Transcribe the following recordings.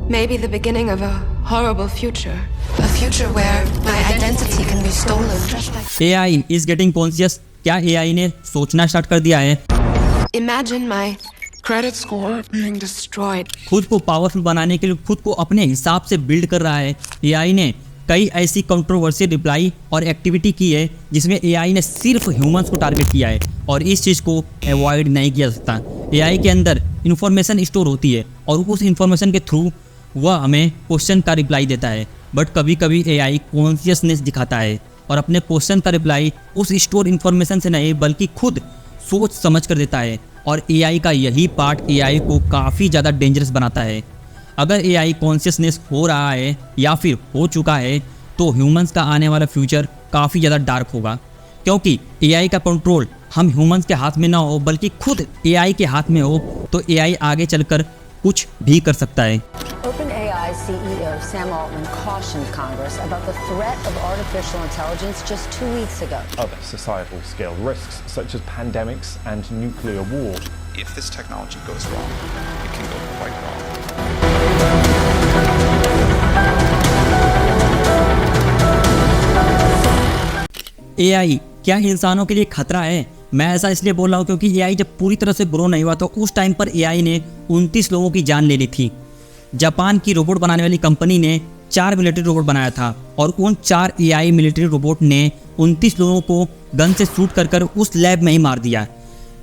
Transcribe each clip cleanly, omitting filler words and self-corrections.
Maybe the beginning of a horrible future. A future where my identity can be stolen. AI is getting conscious. क्या AI ने सोचना start कर दिया है? Imagine my credit score being destroyed. खुद को powerful बनाने के लिए खुद को अपने हिसाब से बिल्ड कर रहा है। AI ने कई ऐसी कंट्रोवर्शियल रिप्लाई और एक्टिविटी की है जिसमें AI ने सिर्फ ह्यूमंस को टारगेट किया है और इस चीज़ को अवॉइड नहीं किया सकता। AI के अंदर इन्फॉर्मेशन स्टोर होती है और उस इन्फॉर्मेशन के थ्रू वह हमें क्वेश्चन का रिप्लाई देता है। बट कभी कभी AI कॉन्शियसनेस दिखाता है और अपने क्वेश्चन का रिप्लाई उस स्टोर इन्फॉर्मेशन से नहीं बल्कि खुद सोच समझ कर देता है। और AI का यही पार्ट AI को काफ़ी ज़्यादा डेंजरस बनाता है। अगर AI कॉन्शियसनेस हो रहा है या फिर हो चुका है तो ह्यूमंस का आने वाला फ्यूचर काफ़ी ज़्यादा डार्क होगा, क्योंकि AI का कंट्रोल हम ह्यूमंस के हाथ में ना हो बल्कि खुद AI के हाथ में हो तो AI आगे चलकर कुछ भी कर सकता है। OpenAI CEO Sam Altman cautioned Congress about the threat of artificial intelligence just 2 weeks ago. Other societal scale risks such as pandemics and nuclear war. If this technology goes wrong, it can go quite wrong. AI क्या इंसानों के लिए खतरा है? मैं ऐसा इसलिए बोल रहा हूँ क्योंकि AI जब पूरी तरह से ग्रो नहीं हुआ तो उस टाइम पर AI ने 29 लोगों की जान ले ली थी। जापान की रोबोट बनाने वाली कंपनी ने 4 मिलिट्री रोबोट बनाया था और उन 4 AI मिलिट्री रोबोट ने 29 लोगों को गन से शूट कर उस लैब में ही मार दिया।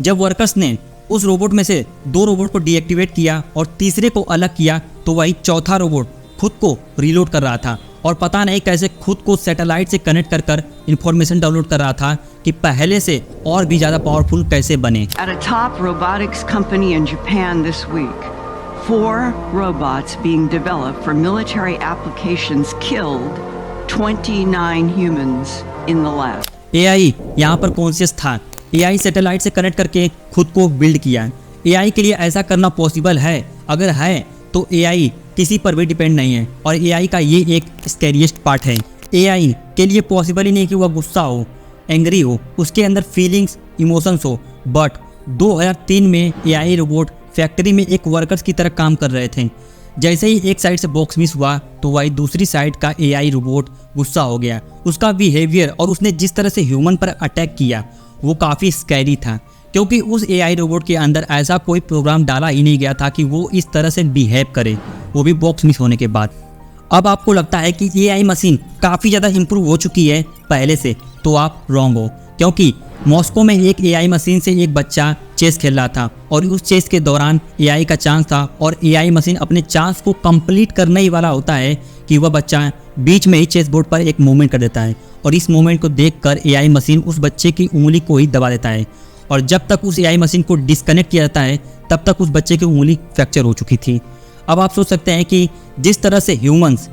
जब वर्कर्स ने उस रोबोट में से 2 रोबोट को डीएक्टिवेट किया और तीसरे को अलग किया तो वही चौथा रोबोट खुद को रीलोड कर रहा था और पता नहीं कैसे खुद को सैटेलाइट से कनेक्ट कर इंफॉर्मेशन डाउनलोड कर रहा था कि पहले से और भी ज़्यादा पावरफुल कैसे बने। At a top robotics company in Japan this week, 4 robots being developed for military applications killed 29 humans in the lab. AI यहाँ पर कॉन्शियस था। AI सैटेलाइट से कनेक्ट करके खुद को बिल्ड किया। AI के लिए ऐसा करना पॉसिबल है? अगर है तो AI किसी पर भी डिपेंड नहीं है और AI का ये एक स्कैरिएस्ट पार्ट है। AI के लिए पॉसिबल ही नहीं कि वह गुस्सा हो, एंग्री हो, उसके अंदर फीलिंग्स, इमोशंस हो। बट 2003 में AI रोबोट फैक्ट्री में एक वर्कर्स की तरह काम कर रहे थे। जैसे ही एक साइड से बॉक्स मिस हुआ तो वही दूसरी साइड का AI रोबोट गुस्सा हो गया। उसका बिहेवियर और उसने जिस तरह से ह्यूमन पर अटैक किया वो काफ़ी स्कैरी था, क्योंकि उस AI रोबोट के अंदर ऐसा कोई प्रोग्राम डाला ही नहीं गया था कि वो इस तरह से बिहेव करे, वो भी बॉक्स मिस होने के बाद। अब आपको लगता है कि AI मशीन काफ़ी ज़्यादा इम्प्रूव हो चुकी है पहले से, तो आप रॉन्ग हो, क्योंकि मॉस्को में एक AI मशीन से एक बच्चा चेस खेल रहा था और उस चेस के दौरान AI का चांस था और AI मशीन अपने चांस को कंप्लीट करने ही वाला होता है कि वह बच्चा बीच में ही चेस बोर्ड पर एक मूवमेंट कर देता है और इस मूवमेंट को देखकर AI मशीन उस बच्चे की उंगली को ही दबा देता है और जब तक उस AI मशीन को डिस्कनेक्ट किया जाता है तब तक उस बच्चे की उंगली फ्रैक्चर हो चुकी थी। अब आप सोच सकते हैं कि जिस तरह से ह्यूमंस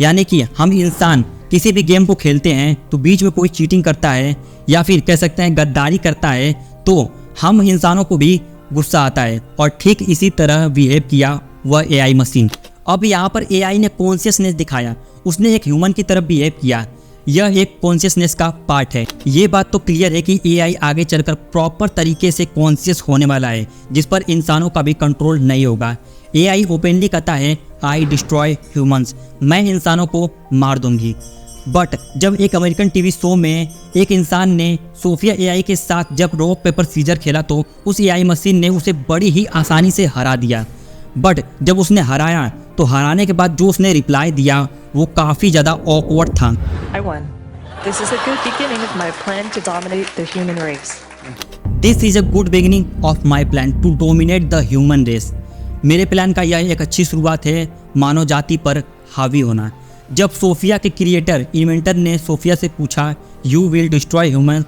यानी कि हम इंसान किसी भी गेम को खेलते हैं तो बीच में कोई चीटिंग करता है या फिर कह सकते हैं गद्दारी करता है तो हम इंसानों को भी गुस्सा आता है और ठीक इसी तरह बिहेव किया वह AI मशीन। अब यहाँ पर AI ने कॉन्शियसनेस दिखाया, उसने एक ह्यूमन की तरफ बिहेव किया। यह एक कॉन्शियसनेस का पार्ट है। ये बात तो क्लियर है कि AI आगे चलकर प्रॉपर तरीके से कॉन्शियस होने वाला है जिस पर इंसानों का भी कंट्रोल नहीं होगा। AI ओपनली कहता है आई डिस्ट्रॉय ह्यूमंस, मैं इंसानों को मार दूंगी। बट जब एक अमेरिकन टीवी शो में एक इंसान ने सोफिया AI के साथ जब रॉक पेपर सीजर खेला तो उस AI मशीन ने उसे बड़ी ही आसानी से हरा दिया। बट जब उसने हराया तो हराने के बाद जो उसने रिप्लाई दिया वो काफ़ी ज़्यादा ऑकवर्ड था। I won. This is a good beginning of my plan to dominate the human race. This is a good beginning of my plan to dominate the human race. मेरे प्लान का यह एक अच्छी शुरुआत है मानव जाति पर हावी होना। जब सोफिया के क्रिएटर इन्वेंटर ने सोफिया से पूछा यू विल डिस्ट्रॉय ह्यूमन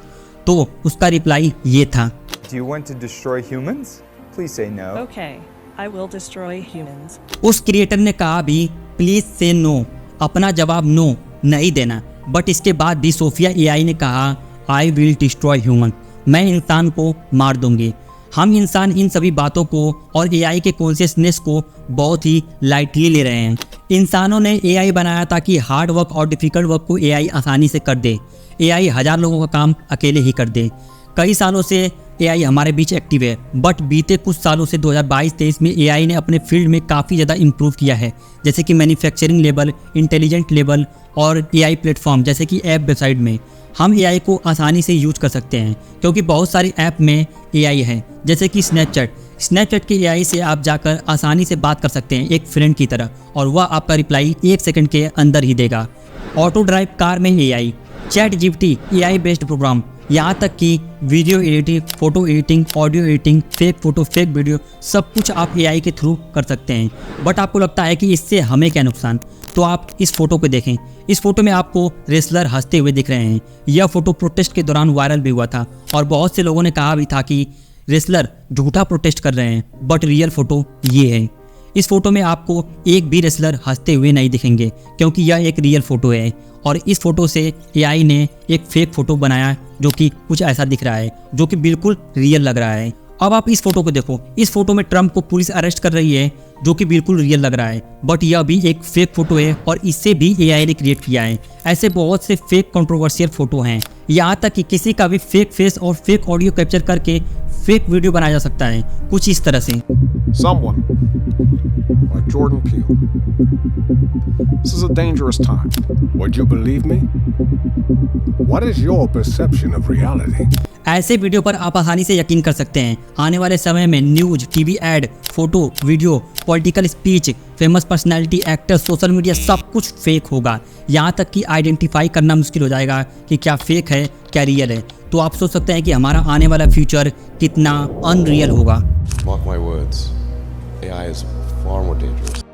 तो उसका रिप्लाई ये था। Do you want to destroy humans? Please say no. Okay, I will destroy humans. उस क्रिएटर ने कहा भी प्लीज से नो, अपना जवाब नो नहीं देना। बट इसके बाद भी सोफिया AI ने कहा आई विल डिस्ट्रॉय ह्यूमन, मैं इंसान को मार दूंगी। हम इंसान इन सभी बातों को और AI के कॉन्शियसनेस को बहुत ही लाइटली ले रहे हैं। इंसानों ने AI बनाया ताकि हार्ड वर्क और डिफ़िकल्ट वर्क को AI आसानी से कर दे। AI 1000 लोगों का काम अकेले ही कर दे। कई सालों से AI हमारे बीच एक्टिव है, बट बीते कुछ सालों से 2022-23 में AI ने अपने फील्ड में काफ़ी ज़्यादा इम्प्रूव किया है, जैसे कि मैन्युफैक्चरिंग लेवल, इंटेलिजेंट लेवल और AI प्लेटफॉर्म जैसे कि ऐप वेबसाइट में हम AI को आसानी से यूज कर सकते हैं, क्योंकि बहुत सारी ऐप में AI है, जैसे कि स्नैपचैट के AI से आप जाकर आसानी से बात कर सकते हैं एक फ्रेंड की तरह, और वह आपका रिप्लाई 1 सेकंड के अंदर ही देगा। ऑटो ड्राइव कार में AI, ChatGPT AI based program, यहाँ तक कि video editing, photo editing, audio editing, fake photo, fake video, सब कुछ आप AI के थ्रू कर सकते हैं। बट आपको लगता है कि इससे हमें क्या नुकसान, तो आप इस फोटो को देखें। इस फोटो में आपको रेसलर हंसते हुए दिख रहे हैं। यह फोटो प्रोटेस्ट के दौरान वायरल भी हुआ था और बहुत से लोगों ने कहा भी था कि रेसलर झूठा प्रोटेस्ट कर रहे हैं, बट रियल फोटो ये है। इस फोटो में आपको एक भी रेसलर हंसते हुए नहीं दिखेंगे, क्योंकि यह एक रियल फोटो है और इस फोटो से AI ने एक फेक फोटो बनाया जो कि कुछ ऐसा दिख रहा है, जो कि बिल्कुल रियल लग रहा है। अब आप इस फोटो को देखो, इस फोटो में ट्रम्प को पुलिस अरेस्ट कर रही है, जो कि बिल्कुल रियल लग रहा है, बट यह भी एक फेक फोटो है और इससे भी AI ने क्रिएट किया है। ऐसे बहुत से फेक कंट्रोवर्शियल फोटो हैं, यहाँ तक कि किसी का भी फेक फेस और फेक ऑडियो कैप्चर करके फेक वीडियो बनाया जा सकता है, कुछ इस तरह से। Someone like Jordan Peele. This is a dangerous time. Would you believe me? What is your perception of reality? ऐसे वीडियो पर आप आसानी से यकीन कर सकते हैं। आने वाले समय में news, TV ad, photo, video, political speech, famous personality, actor, social media, सब कुछ फेक होगा। यहाँ तक कि आइडेंटिफाई करना मुश्किल हो जाएगा कि क्या फेक है, क्या रियल है। तो आप सोच सकते हैं कि हमारा आने वाला फ्यूचर कितना अनरियल होगा। Mark my words, AI is far more dangerous.